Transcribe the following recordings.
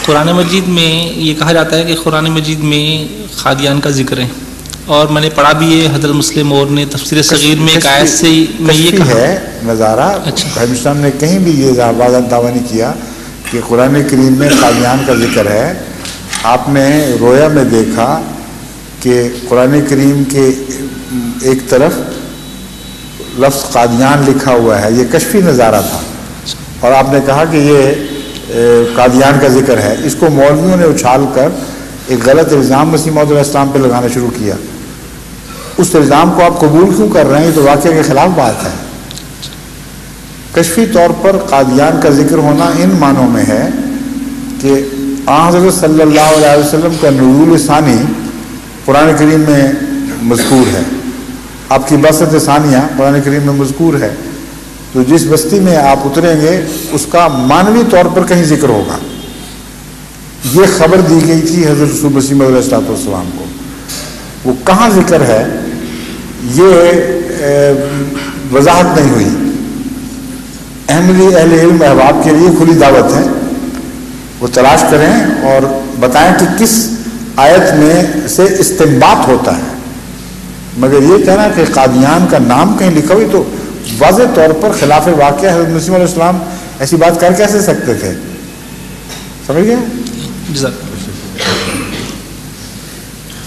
قرآن مجید میں یہ کہا جاتا ہے کہ قرآن مجید میں قادیان کا ذکر ہے، اور میں نے پڑھا بھی ہے، حضرت مسلم اور نے تفسیر صغیر میں ایک آیت سے میں یہ کہا ہے نظارہ. اسلام نے کہیں بھی یہ دعویٰ نہیں کیا کہ قرآن کریم میں قادیان کا ذکر ہے. آپ نے رویا میں دیکھا کہ قرآن کریم کے ایک طرف لفظ قادیان لکھا ہوا ہے، یہ کشفی نظارہ تھا، اور آپ نے کہا کہ یہ قادیان کا ذکر ہے. اس کو مولویوں نے اچھال کر ایک غلط الزام مسیح موعود علیہ السلام پہ لگانا شروع کیا. اس الزام کو آپ قبول کیوں کر رہے ہیں؟ یہ تو واقعہ کے خلاف بات ہے. کشفی طور پر قادیان کا ذکر ہونا ان معنوں میں ہے کہ حضرت صلی اللہ علیہ وسلم کا نزول ثانی قرآن کریم میں مذکور ہے، آپ کی بسط ثانیہ قرآن کریم میں مذکور ہے. تو جس بستی میں آپ اتریں گے اس کا معنوی طور پر کہیں ذکر ہوگا. یہ خبر دی گئی تھی حضرت رسول مسیح علیہ السلام کو. وہ کہاں ذکر ہے یہ وضاحت نہیں ہوئی. اہل علم احباب کے لیے کھلی دعوت ہے، وہ تلاش کریں اور بتائیں کہ کس آیت میں سے استنباط ہوتا ہے. مگر یہ کہنا کہ قادیان کا نام کہیں لکھا ہوئی تو واضح طور پر خلاف واقعہ. حضرت مسیح علیہ السلام ایسی بات کر کیسے سکتے تھے؟ سمجھ گئے؟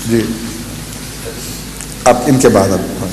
جی اب ان کے بعد اب